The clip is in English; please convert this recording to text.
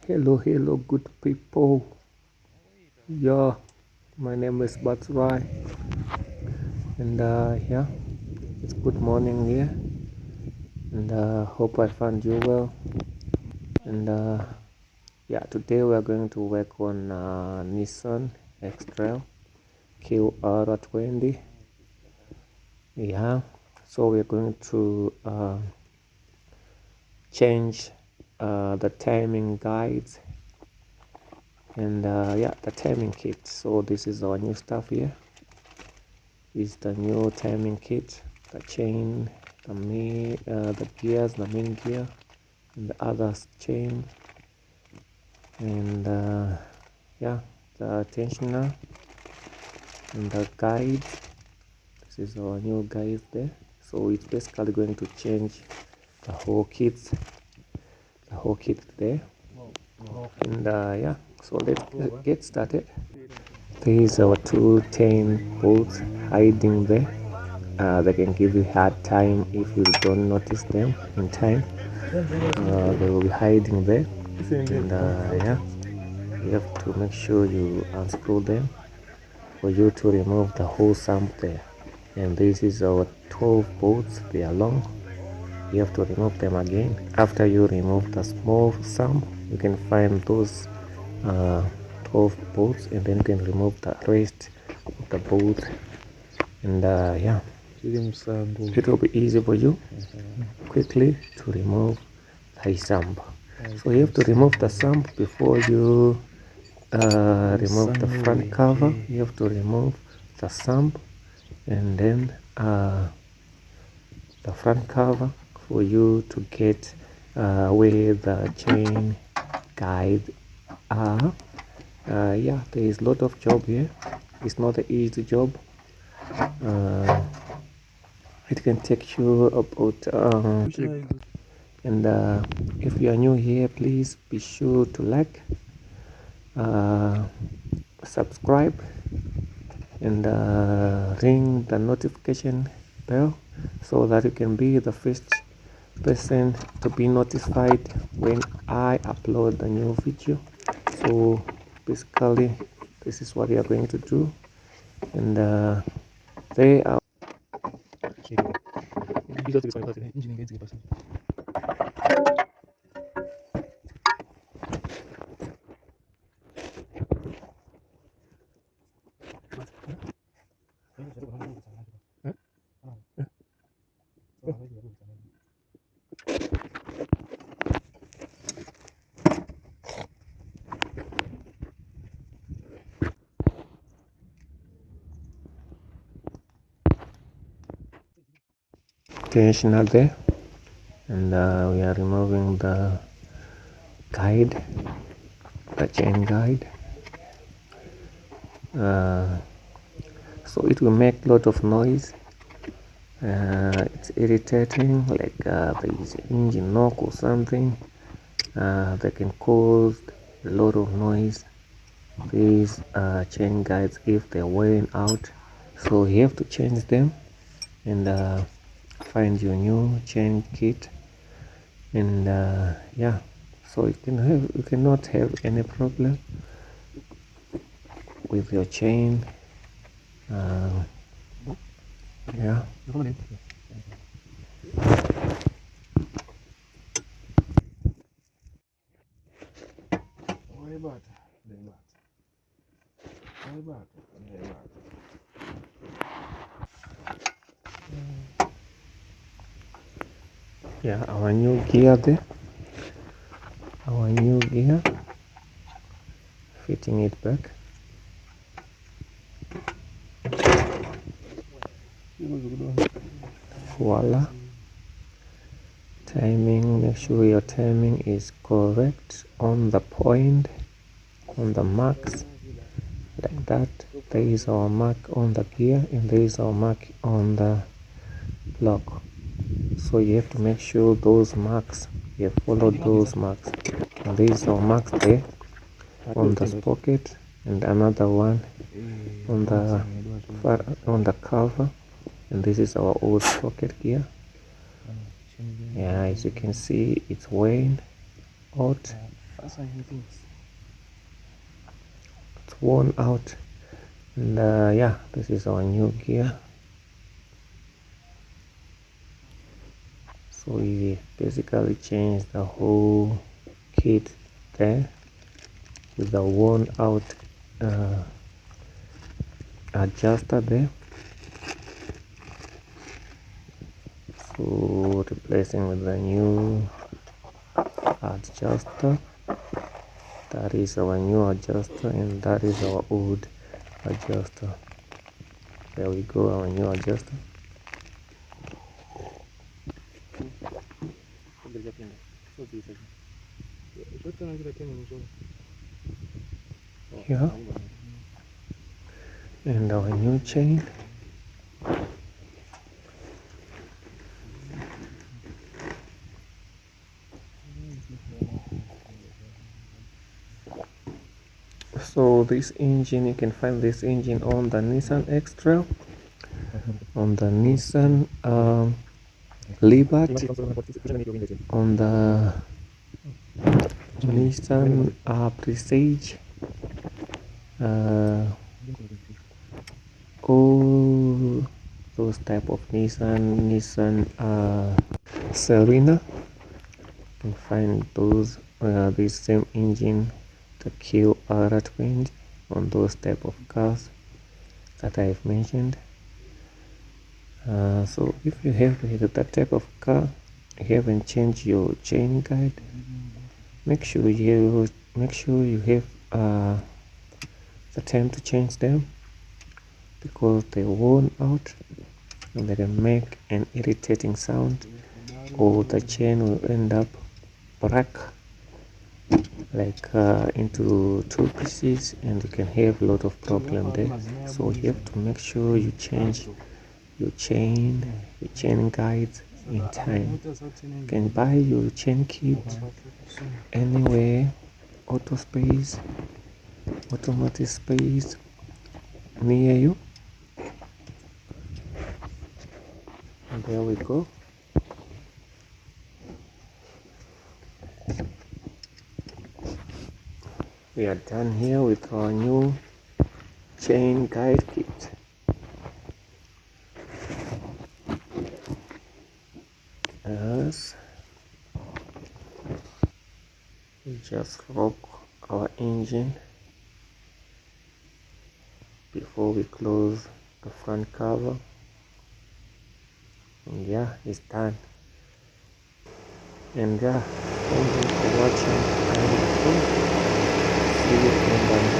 Hello, good people. Yeah, my name is Batsrai, and yeah, it's good morning here, and hope I found you well. And yeah, today we are going to work on Nissan X-Trail QR20. Yeah, so we're going to change the timing guides and yeah, the timing kit. So this is our new stuff here. Is the new timing kit, the chain, the gears, the main gear, and the other chain, and yeah, the tensioner and the guide. This is our new guide there. So it's basically going to change the whole kit there. And yeah, so let's get started. There is our 210 bolts hiding there. They can give you hard time if you don't notice them in time. They will be hiding there, and yeah, you have to make sure you unscrew them for you to remove the whole sump there. And this is our 12 bolts. They are long. You have to remove them again. After you remove the small sump, you can find those 12 bolts, and then you can remove the rest of the bolts. And yeah, it will be easy for you quickly to remove the sump. So you have to remove the sump before you remove the front cover. You have to remove the sump and then the front cover for you to get where the chain guide are. Yeah, there is a lot of job here. It's not an easy job. It can take you about and if you are new here, please be sure to like, subscribe, and ring the notification bell so that you can be the first person to be notified when I upload a new video. So basically this is what we are going to do, and they are tensioner there, and we are removing the guide, the chain guide. So it will make a lot of noise. It's irritating, like there is engine knock or something that can cause a lot of noise. These chain guides, if they're wearing out, so you have to change them and find your new chain kit. And yeah, so you cannot have any problem with your chain. Yeah. Yeah, our new gear there, our new gear, fitting it back. Voila. Timing, make sure your timing is correct, on the point, on the marks, like that. There is our mark on the gear and there is our mark on the block. So you have to make sure those marks, you have followed those marks. And there is our marks there on the sprocket, and another one on the cover, and this is our old sprocket gear. Yeah, as you can see, it's wearing out. It's worn out, and yeah, this is our new gear. So we basically changed the whole kit there with the worn out adjuster there. So replacing with the new adjuster. That is our new adjuster, and that is our old adjuster. There we go, our new adjuster. Here, and our new chain. So this engine, you can find this engine on the Nissan X-Trail, on the Nissan Liberty, on the Nissan Prestige, all those type of Nissan Serena. You can find those this same engine, the QR20, on those type of cars that I've mentioned. So if you have that type of car, you haven't changed your chain guide, make sure you have the time to change them, because they're worn out and they can make an irritating sound, or the chain will end up break like into two pieces, and you can have a lot of problem there. So you have to make sure you change your chain guides in time. You can buy your chain kit anywhere, automotive space near you. And there we go. We are done here with our new chain guide kit. Yes, we just lock our engine before we close the front cover, and yeah, it's done. And yeah, thank you for watching, and see you in the